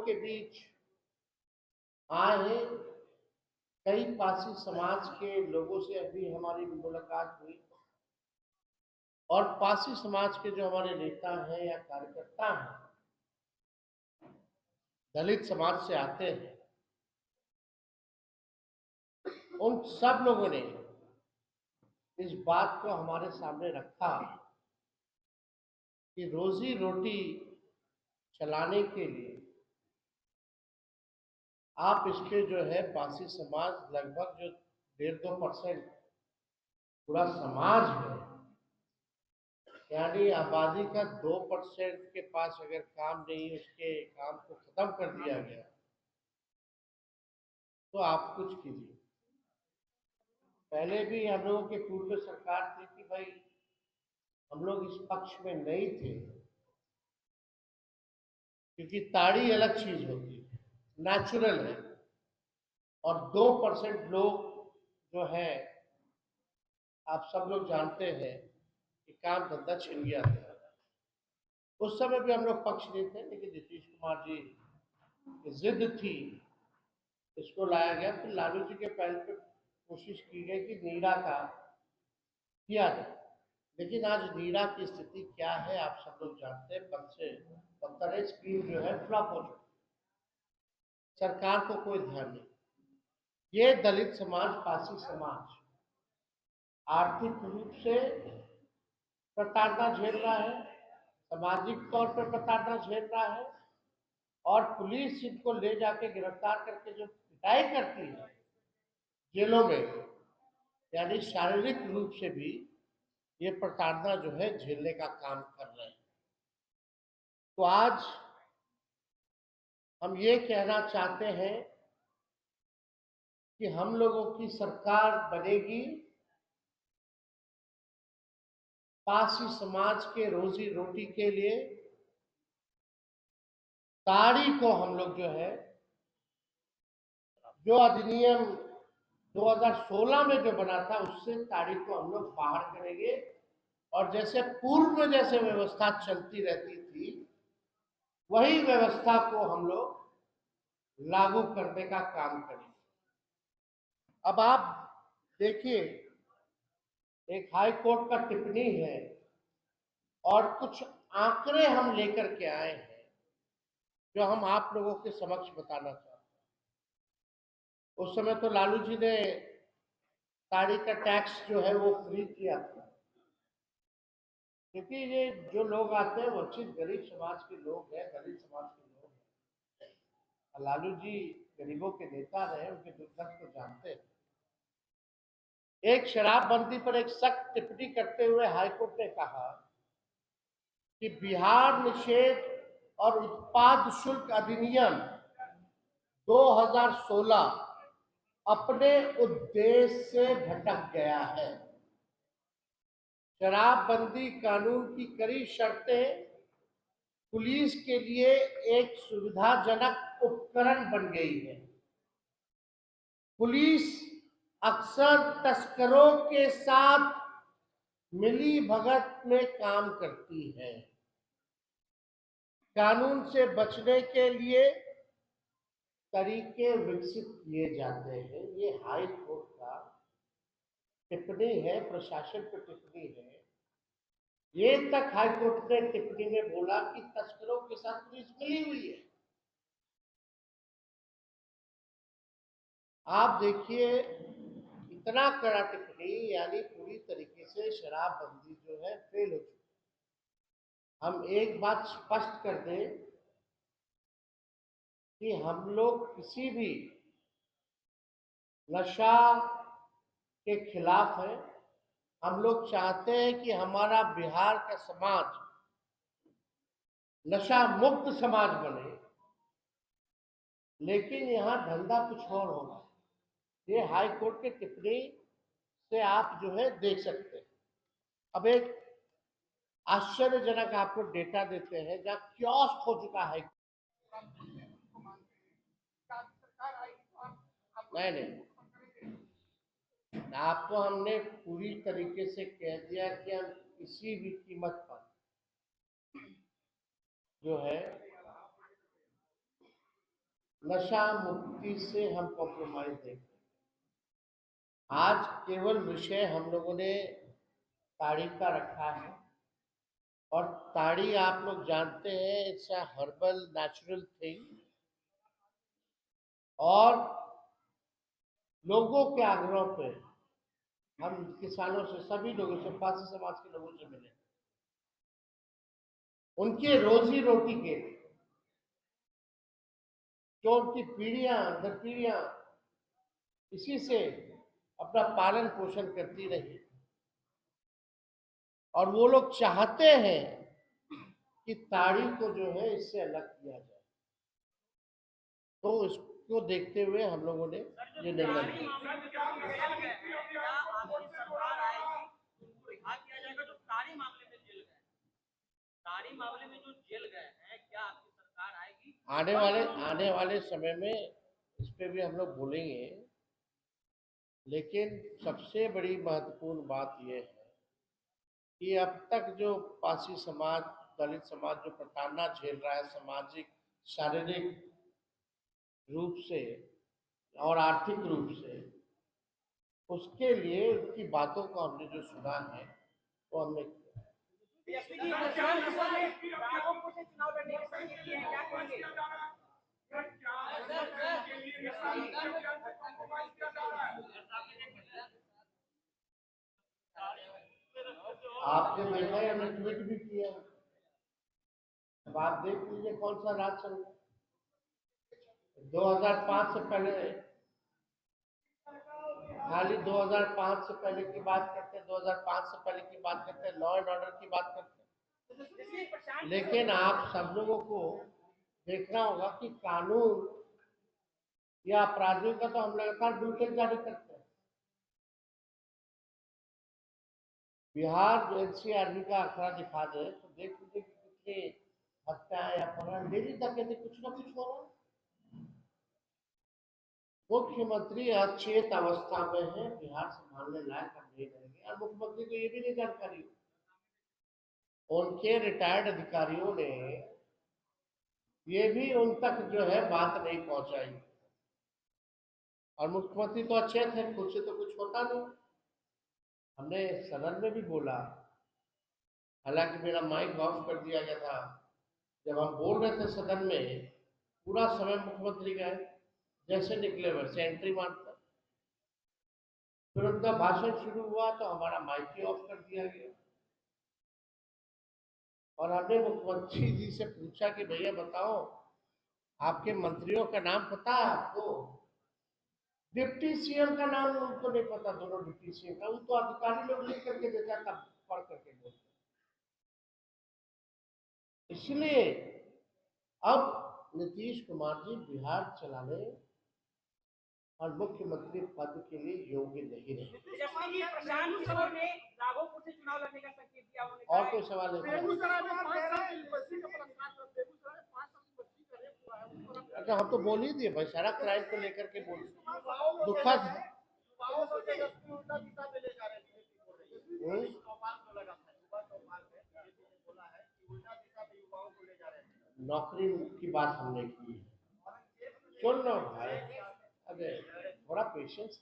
के बीच आए हैं। कई पासी समाज के लोगों से अभी हमारी मुलाकात हुई और पासी समाज के जो हमारे नेता हैं या कार्यकर्ता हैं, दलित समाज से आते हैं, उन सब लोगों ने इस बात को हमारे सामने रखा कि रोजी रोटी चलाने के लिए आप इस पे जो है पासी समाज लगभग जो 1.5-2% पूरा समाज है, यानी आबादी का 2% के पास अगर काम नहीं, उसके काम को खत्म कर दिया गया तो आप कुछ कीजिए। पहले भी हम लोगों की पूर्व सरकार थी कि भाई हम लोग इस पक्ष में नहीं थे, क्योंकि ताड़ी अलग चीज होती है, नेचुरल है, और 2% लोग जो है, आप सब लोग जानते हैं कि काम धंधा छिन गया था। उस समय भी हम लोग पक्ष नहीं थे, लेकिन नीतीश कुमार जी की जिद थी, इसको लाया गया। फिर लालू जी के पहल पे कोशिश की गई कि नीरा का किया जाए, लेकिन आज नीरा की स्थिति क्या है आप सब लोग जानते हैं। पद से पत्थर स्कीम जो है फ्लॉप हो चुकी, सरकार को कोई ध्यान नहीं। ये दलित समाज, पासी समाज आर्थिक रूप से प्रताड़ना झेल रहा है, सामाजिक तौर पर प्रताड़ना झेल रहा है, और पुलिस इनको ले जाके गिरफ्तार करके जो पिटाई करती है जेलों में, यानी शारीरिक रूप से भी ये प्रताड़ना जो है झेलने का काम कर रहे हैं। तो आज हम ये कहना चाहते हैं कि हम लोगों की सरकार बनेगी, पासी समाज के रोजी रोटी के लिए ताड़ी को हम लोग जो है, जो अधिनियम 2016 में जो बना था, उससे ताड़ी को हम लोग बाहर करेंगे, और जैसे पूर्व में जैसे व्यवस्था चलती रहती थी, वही व्यवस्था को हम लोग लागू करने का काम करेंगे। अब आप देखिए, एक हाई कोर्ट का टिप्पणी है और कुछ आंकड़े हम लेकर के आए हैं जो हम आप लोगों के समक्ष बताना चाहते हैं। उस समय तो लालू जी ने ताड़ी का टैक्स जो है वो फ्री किया था, क्योंकि ये जो लोग आते हैं वंचित गरीब समाज के लोग हैं, दलित समाज के लोग हैं। लालू जी गरीबों के नेता रहे, उनके दुख दर्द को जानते हैं। एक शराबबंदी पर एक सख्त टिप्पणी करते हुए हाईकोर्ट ने कहा कि बिहार निषेध और उत्पाद शुल्क अधिनियम 2016 अपने उद्देश्य से भटक गया है। शराबबंदी कानून की कड़ी शर्तें पुलिस के लिए एक सुविधाजनक उपकरण बन गई है। पुलिस अक्सर तस्करों के साथ मिली भगत में काम करती है। कानून से बचने के लिए तरीके विकसित किए जाते हैं। ये हाई कोर्ट का टिप्पणी है, प्रशासन पर टिप्पणी है। ये तक हाई कोर्ट ने टिप्पणी में बोला कि तस्करों के साथ पुलिस मिली हुई है। आप देखिए, इतना कड़ा टिप्पणी, यानी पूरी तरीके से शराबबंदी जो है फेल हो चुकी। हम एक बात स्पष्ट कर दें कि हम लोग किसी भी नशा के खिलाफ हैं। हम लोग चाहते हैं कि हमारा बिहार का समाज नशा मुक्त समाज बने, लेकिन यहाँ धंधा कुछ और होगा। ये हाई कोर्ट के टिप्पणी से आप जो है देख सकते हैं। अब एक आश्चर्यजनक आपको डेटा देते हैं, जहाँ कियोस्क हो चुका है। नहीं, आपको हमने पूरी तरीके से कह दिया कि हम किसी भी कीमत पर जो है नशा मुक्ति से हम कॉम्प्रोमाइज नहीं करें। आज केवल विषय हम लोगों ने ताड़ी का रखा है, और ताड़ी आप लोग जानते हैं it's a herbal natural thing, और लोगों के आग्रह पे हम किसानों से, सभी लोगों से, पासी समाज के लोगों से मिले, उनके रोजी रोटी के लिए, जो उनकी पीढ़ियां दर पीढ़ियां इसी से अपना पालन पोषण करती रही, और वो लोग चाहते हैं कि ताड़ी को जो है इससे अलग किया जाए। तो इसको देखते हुए हम लोगों ने ये निर्णय लिया। आने वाले समय में इस पे भी हम लोग बोलेंगे, लेकिन सबसे बड़ी महत्वपूर्ण बात यह है कि अब तक जो पासी समाज, दलित समाज जो प्रताड़ना झेल रहा है सामाजिक, शारीरिक रूप से और आर्थिक रूप से, उसके लिए उनकी बातों को हमने जो सुना है वो हमने किया। आपने देखा है, हमने ट्वीट भी किया। अब आप देख लीजिए कौन सा राज चल रहा है। 2005 से पहले, खाली 2005 से पहले की बात करते हैं, 2005 से पहले की बात करते हैं, लॉ एंड ऑर्डर की बात करते हैं। लेकिन आप सब लोगों को देखना होगा कि कानून या अपराधियों का तो हम लगातार बुलेटिन जारी करते हैं। बिहार जो एनसीआरबी का आंकड़ा दिखा दे तो देख लीजिए कि कितने हत्याएं या अपहरण डेली डकैती कुछ ना कुछ हो रहा है। मुख्यमंत्री अचेत अवस्था में है, बिहार संभालने लायक हम नहीं रहेंगे, और मुख्यमंत्री को ये भी नहीं जानकारी, उनके रिटायर्ड अधिकारियों ने ये भी उन तक जो है बात नहीं पहुंचाई, और मुख्यमंत्री तो अचेत है, खुद से तो कुछ होता नहीं। हमने सदन में भी बोला, हालांकि मेरा माइक ऑफ कर दिया गया था, जब हम बोल रहे थे सदन में, पूरा समय मुख्यमंत्री गए, जैसे निकले वैसे एंट्री मारता, फिर उनका भाषण शुरू हुआ तो हमारा माइक ही ऑफ कर दिया गया, और हमने मुख्यमंत्री जी से पूछा कि भैया बताओ, आपके मंत्रियों का नाम पता है आपको? डिप्टी सीएम का नाम उनको नहीं पता, दोनों डिप्टी सीएम का, वो तो अधिकारी लोग लिख करके देता, तब पढ़ करके बोलते। इसलिए अब नीतीश कुमार जी बिहार चलाने और मुख्यमंत्री पद के लिए योग्य नहीं रहे। और कोई सवाल नहीं? अच्छा, हम तो बोल ही दिए भाई, सारा क्राइम को लेकर के बोल, दुखद है। नौकरी की बात हमने की है, सुन लो भाई, अरे थोड़ा पेशेंस।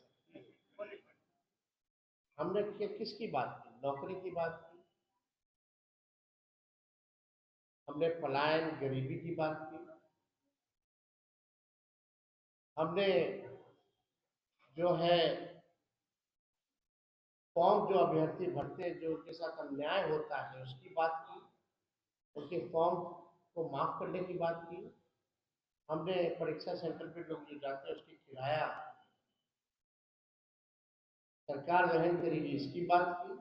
हमने किसकी बात की? नौकरी की बात की, हमने पलायन गरीबी की बात की, हमने जो है फॉर्म जो अभ्यर्थी भरते हैं, जो उनके साथ अन्याय होता है उसकी बात की, उनके फॉर्म को माफ करने की बात की, हमने परीक्षा सेंटर पे लोग जो जाते हैं उसकी किराया सरकार वहन करेगी इसकी बात की।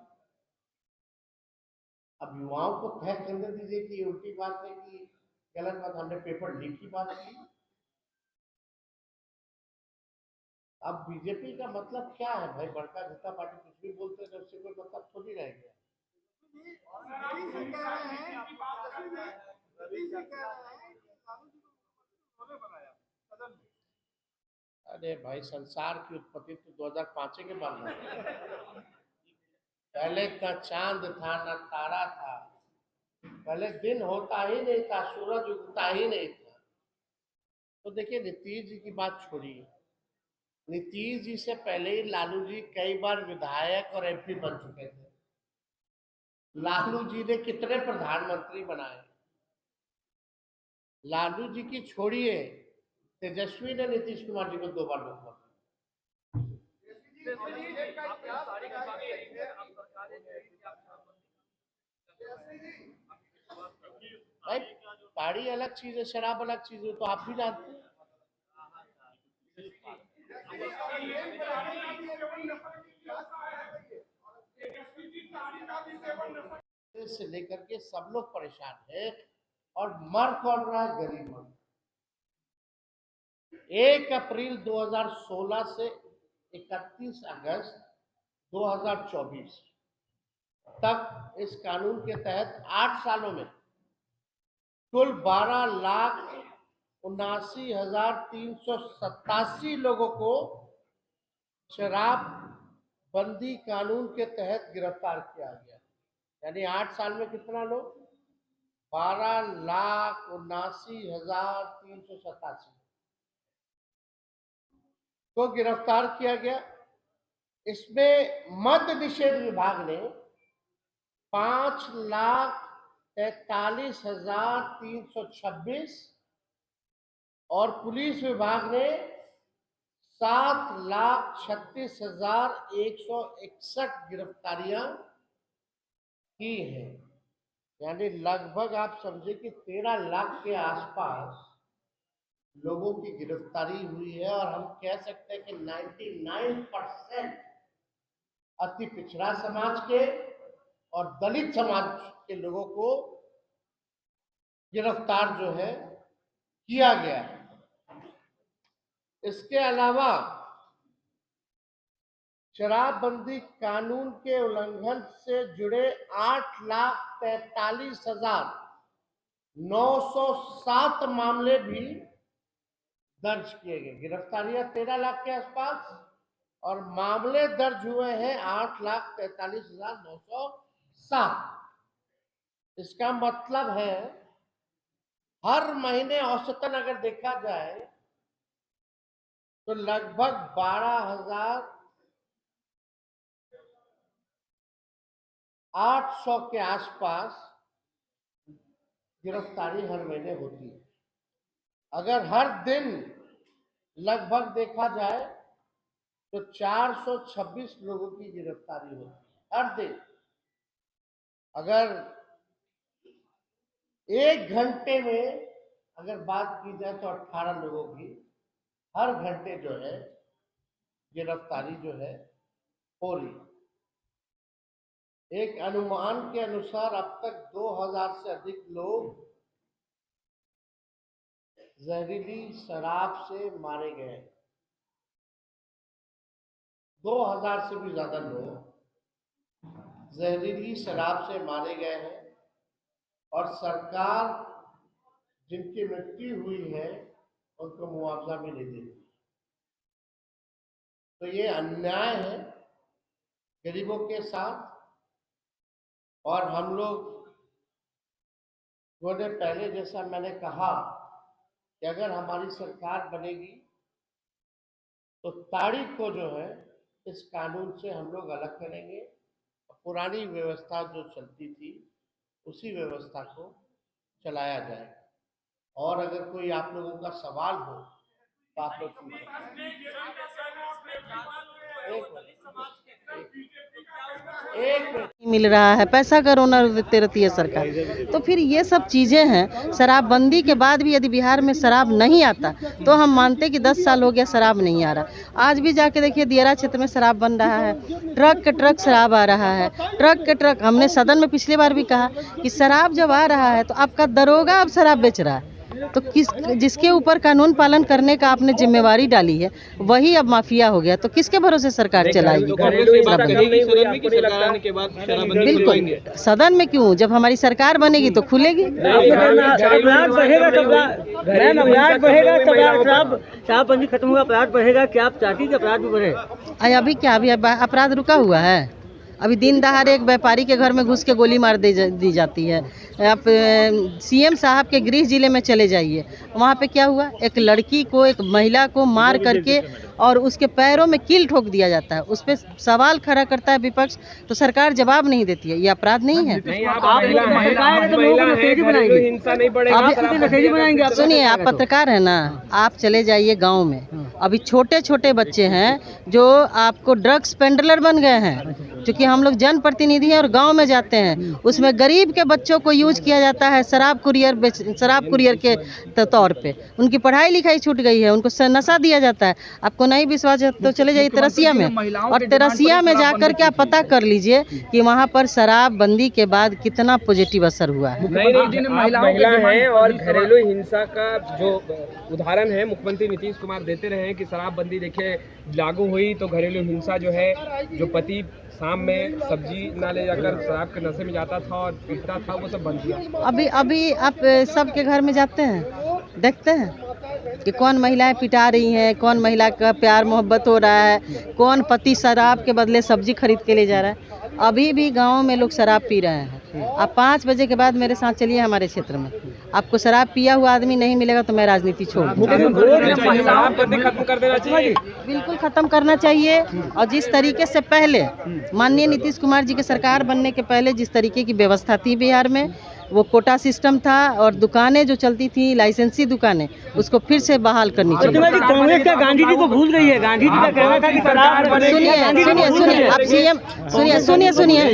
अब युवाओं को तय करने दीजिए कि उल्टी बात है कि गलत बात, हमने पेपर लीक की बात की। अब बीजेपी का मतलब क्या है भाई? बड़का जनता पार्टी कुछ भी बोलते हैं, उससे कोई मतलब थोड़ी रह गया। अरे भाई, संसार की उत्पत्ति तो 2005 के बाद हुई। पहले का चांद था ना तारा था, पहले दिन होता ही नहीं था, सूरज उगता ही नहीं था। तो देखिए, नीतीश जी की बात छोड़िए। नीतीश जी से पहले ही लालू जी कई बार विधायक और एमपी बन चुके थे। लालू जी ने कितने प्रधानमंत्री बनाए। लालू जी की छोड़िए, तेजस्वी ने नीतीश कुमार जी को 2 बार रोका। भाई, ताड़ी अलग चीज है, शराब अलग चीज है, तो आप भी जानते हैं। से लेकर के सब लोग परेशान हैं, और मर कौन रहा है? गरीब मर। 1 अप्रैल 2016 से 31 अगस्त 2024 तक इस कानून के तहत 8 सालों में कुल 12,79,387 लोगों को शराब बंदी कानून के तहत गिरफ्तार किया गया। यानी 8 साल में कितना लोग? 12,79,387 को गिरफ्तार किया गया। इसमें मद्य निषेध विभाग ने 5,43,326 और पुलिस विभाग ने 7,36,161 गिरफ्तारियां की हैं। यानी लगभग आप समझे कि 13 लाख के आसपास लोगों की गिरफ्तारी हुई है। और हम कह सकते हैं कि 99% अति पिछड़ा समाज के और दलित समाज के लोगों को गिरफ्तार जो है किया गया है। इसके अलावा शराबबंदी कानून के उल्लंघन से जुड़े 8,43,907 मामले भी दर्ज किए गए। गिरफ्तारियां 13 लाख के आसपास और मामले दर्ज हुए हैं 8,43,907। इसका मतलब है हर महीने औसतन अगर देखा जाए तो लगभग 12,800 के आसपास गिरफ्तारी हर महीने होती है। अगर हर दिन लगभग देखा जाए तो 426 लोगों की गिरफ्तारी होती है हर दिन। अगर 1 घंटे में अगर बात की जाए तो 18 लोगों की हर घंटे जो है गिरफ्तारी जो है हो रही। एक अनुमान के अनुसार अब तक 2000 से अधिक लोग जहरीली शराब से मारे गए। 2000 से भी ज्यादा लोग जहरीली शराब से मारे गए हैं और सरकार जिनकी मृत्यु हुई है उनको मुआवजा भी नहीं देती। तो ये अन्याय है गरीबों के साथ। और हम लोगों ने पहले, जैसा मैंने कहा, कि अगर हमारी सरकार बनेगी तो ताड़ी को जो है इस कानून से हम लोग अलग करेंगे। पुरानी व्यवस्था जो चलती थी उसी व्यवस्था को चलाया जाएगा। और अगर कोई आप लोगों का सवाल हो तो आप लोग मिल रहा है, पैसा करोना देते रहती है सरकार। तो फिर ये सब चीज़ें हैं। शराबबंदी के बाद भी यदि बिहार में शराब नहीं आता तो हम मानते कि 10 साल हो गया शराब नहीं आ रहा। आज भी जाके देखिए दियारा क्षेत्र में शराब बन रहा है, ट्रक के ट्रक शराब आ रहा है, ट्रक के ट्रक। हमने सदन में पिछली बार भी कहा कि शराब जब आ रहा है तो आपका दरोगा अब शराब बेच रहा है। तो जिसके ऊपर कानून पालन करने का आपने जिम्मेवारी डाली है वही अब माफिया हो गया। तो किसके भरोसे सरकार चलाएगी? बिल्कुल, सदन में क्यों, जब हमारी सरकार बनेगी तो खुलेगी। शराबबंदी खत्म होगा, अपराध बढ़ेगा। क्या आप चाहती कि अपराध भी बढ़े? अभी क्या, अभी अपराध रुका हुआ है? अभी दिन दहाड़े एक व्यापारी के घर में घुस के गोली मार दी जाती है, आप सीएम साहब के गृह जिले में चले जाइए, वहाँ पे क्या हुआ, एक लड़की को, एक महिला को मार करके और उसके पैरों में कील ठोक दिया जाता है। उस पर सवाल खड़ा करता है विपक्ष, तो सरकार जवाब नहीं देती है। ये अपराध नहीं है? सुनिए, आप पत्रकार है ना, आप चले जाइए गांव में, अभी छोटे छोटे बच्चे हैं जो आपको ड्रग्स पेंडलर बन गए हैं, क्योंकि हम लोग जनप्रतिनिधि हैं और गांव में जाते हैं, उसमें गरीब के बच्चों को यूज किया जाता है शराब कुरियर के तौर पे। उनकी पढ़ाई लिखाई छूट गई है, उनको नशा दिया जाता है। आपको नहीं विश्वास है तो चले जाइए तेरसिया में, और तेरसिया में जाकर के आप पता कर लीजिए कि वहाँ पर शराब बंदी के बाद कितना पॉजिटिव असर हुआ है। महिला है और घरेलू हिंसा का जो उदाहरण है मुख्यमंत्री नीतीश कुमार देते रहे हैं कि शराबबंदी देखिए लागू हुई तो घरेलू हिंसा जो है, जो पति शाम में सब्जी ना ले जाकर शराब के नशे में जाता था और पीटता था, वो सब बंद किया। अभी आप सबके घर में जाते हैं, देखते हैं कि कौन महिलाएं पिटा रही हैं, कौन महिला का प्यार मोहब्बत हो रहा है, कौन पति शराब के बदले सब्जी खरीद के ले जा रहा है। अभी भी गाँव में लोग शराब पी रहे हैं। आप 5 बजे के बाद मेरे साथ चलिए हमारे क्षेत्र में, आपको शराब पिया हुआ आदमी नहीं मिलेगा तो मैं राजनीति छोड़ दूँगा। बिल्कुल खत्म करना चाहिए। और जिस तरीके से पहले माननीय नीतीश कुमार जी के सरकार बनने के पहले जिस तरीके की व्यवस्था थी बिहार में, वो कोटा सिस्टम था और दुकानें जो चलती थी लाइसेंसी दुकानें, उसको फिर से बहाल करनी चाहिए। कांग्रेस क्या गांधी जी को भूल गई है? गांधी जी का कहना था कि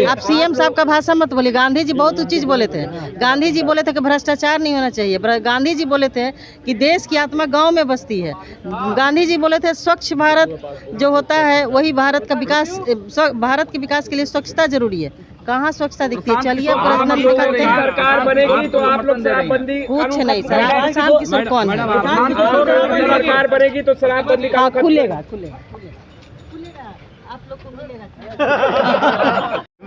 आप सीएम साहब का भाषा मत बोलिए। गांधी जी बहुत चीज बोले थे। गांधी जी बोले थे कि भ्रष्टाचार नहीं होना चाहिए। गांधी जी बोले थे कि देश की आत्मा गाँव में बसती है। गांधी जी बोले थे स्वच्छ भारत जो होता है वही भारत का विकास, भारत के विकास के लिए स्वच्छता जरूरी है। कहाँ स्वच्छता दिखती है? चलिए सरकार बनेगी तो आप लोग शराबबंदी कुछ नहीं, शराब शाम किशोर कौन है? सरकार बनेगी तो शराबबंदी का खुलेगा आप लोग को मिलेगा।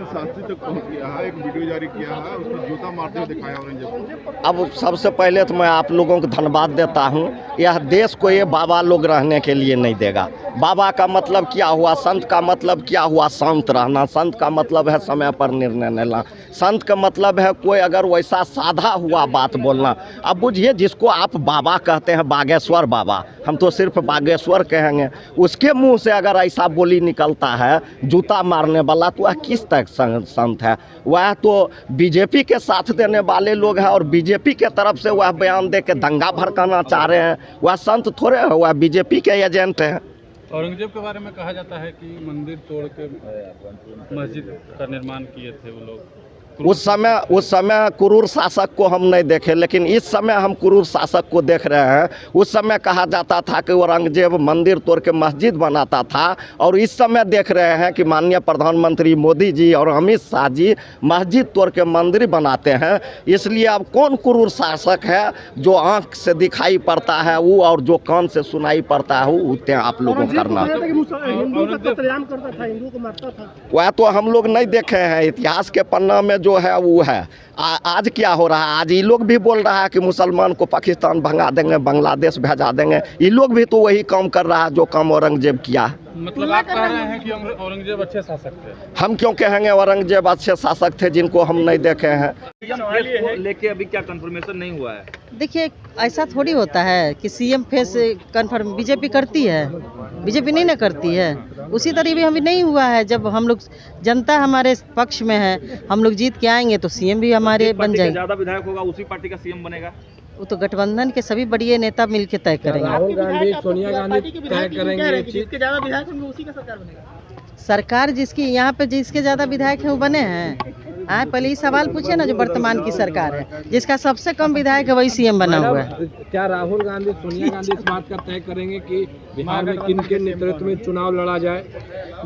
शास्त्री तक पहुंच गया है, एक वीडियो जारी किया है, उसमें जूता मारते हुए दिखाया औरंगजेब। अब सबसे पहले तो मैं आप लोगों को धन्यवाद देता हूं। यह देश को ये बाबा लोग रहने के लिए नहीं देगा। बाबा का मतलब क्या हुआ, संत का मतलब क्या हुआ, शांत रहना। संत का मतलब है समय पर निर्णय लेना। संत का मतलब है कोई अगर वैसा साधा हुआ बात बोलना। अब बुझिए, जिसको आप बाबा कहते हैं, बागेश्वर बाबा, हम तो सिर्फ बागेश्वर कहेंगे, उसके मुंह से अगर ऐसा बोली निकलता है जूता मारने वाला, तो वह किस तक संत है? वह तो बीजेपी के साथ देने वाले लोग हैं और बीजेपी के तरफ से वह बयान दे के दंगा भड़काना चाह रहे हैं। वह संत थोड़े है, वह बीजेपी के एजेंट हैं। औरंगजेब के बारे में कहा जाता है कि मंदिर तोड़ के मस्जिद का निर्माण किए थे वो लोग। उस समय क्रूर शासक को हम नहीं देखे, लेकिन इस समय हम क्रूर शासक को देख रहे हैं। उस समय कहा जाता था कि औरंगजेब मंदिर तोड़ के मस्जिद बनाता था, और इस समय देख रहे हैं कि माननीय प्रधानमंत्री मोदी जी और अमित शाह जी मस्जिद तोड़ के मंदिर बनाते हैं। इसलिए अब कौन क्रूर शासक है? जो आँख से दिखाई पड़ता है वो, और जो कान से सुनाई पड़ता है वो उतने आप लोगों को करना। वह तो हम लोग नहीं देखे हैं। इतिहास के पन्ना में जो है वो है। आज क्या हो रहा है? आज ये लोग भी बोल रहा है कि मुसलमान को पाकिस्तान भगा देंगे, बांग्लादेश भेजा देंगे। ये लोग भी तो वही काम कर रहा है जो काम औरंगजेब किया। मतलब आप कह रहे हैं कि औरंगजेब अच्छे शासक थे? हम क्यों कहेंगे औरंगजेब अच्छे शासक थे जिनको हम नहीं देखे हैं? लेके अभी क्या कंफर्मेशन नहीं हुआ है? देखिए, ऐसा थोड़ी होता है कि सीएम फेस कंफर्म बीजेपी करती है, बीजेपी नहीं ना करती है। उसी तरह भी अभी नहीं हुआ है। जब हम लोग, जनता हमारे पक्ष में है, हम लोग जीत के आएंगे तो सीएम भी हमारे बन जाएंगे। ज्यादा विधायक होगा उसी पार्टी का सीएम बनेगा। वो तो गठबंधन के सभी बड़े नेता मिलकर तय करेंगे। राहुल गांधी, सोनिया गांधी तय करेंगे, जिसके ज्यादा विधायक होंगे उसी का सरकार बनेगा। सरकार जिसकी यहाँ पे जिसके ज़्यादा विधायक हैं वो बने हैं। पहले ये सवाल पूछे ना, जो वर्तमान की सरकार है जिसका सबसे कम विधायक है वही सीएम बना हुआ है। क्या राहुल गांधी, सोनिया गांधी इस बात का तय करेंगे कि बिहार में किन के नेतृत्व में चुनाव लड़ा जाए?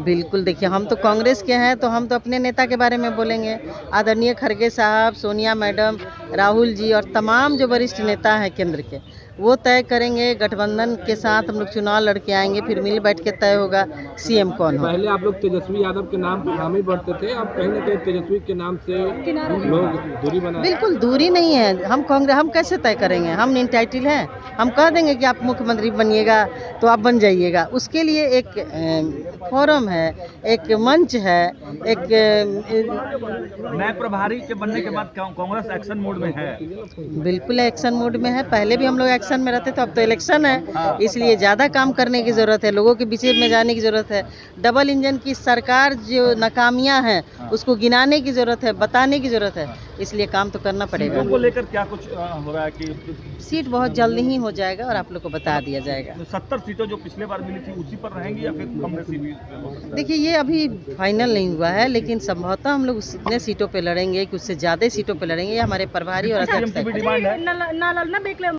बिल्कुल, देखिए, हम तो कांग्रेस के हैं तो हम तो अपने नेता के बारे में बोलेंगे। आदरणीय खड़गे साहब, सोनिया मैडम, राहुल जी और तमाम जो वरिष्ठ नेता हैं केंद्र के, वो तय करेंगे। गठबंधन के साथ हम लोग चुनाव लड़के आएंगे, फिर मिल बैठ के तय होगा सीएम कौन हो। पहले आप लोग तेजस्वी यादव के नाम पर हामी भरते थे, अब कहीं ना कहीं तेजस्वी के नाम से लोग दूरी बना। बिल्कुल दूरी नहीं है। हम कांग्रेस, हम कैसे तय करेंगे? हम इंटाइटल हैं। हम कह देंगे कि आप मुख्यमंत्री बनिएगा तो आप बन जाइएगा। उसके लिए एक फोरम है, एक मंच है, एक नए प्रभारी के बनने के बाद कांग्रेस एक्शन मोड में है। बिल्कुल एक्शन मोड में है। पहले भी हम लोग एक्शन में रहते थे, अब तो इलेक्शन है, इसलिए ज़्यादा काम करने की ज़रूरत है, लोगों के बीच में जाने की ज़रूरत है। डबल इंजन की सरकार जो नाकामियां हैं उसको गिनाने की ज़रूरत है, बताने की ज़रूरत है, इसलिए काम तो करना पड़ेगा। को लेकर क्या कुछ हो रहा है कि सीट बहुत जल्दी ही हो जाएगा और आप लोग को बता दिया जाएगा। 70 सीटें जो पिछले बार मिली थी उसी पर रहेंगी या फिर कम बेसी भी? देखिए ये अभी फाइनल नहीं हुआ है, लेकिन संभवतः हम लोग उतने सीटों पे लड़ेंगे कि उससे ज़्यादा सीटों पे लड़ेंगे। ये हमारे प्रभारी और अध्यक्ष तय करेंगे। डिमांड है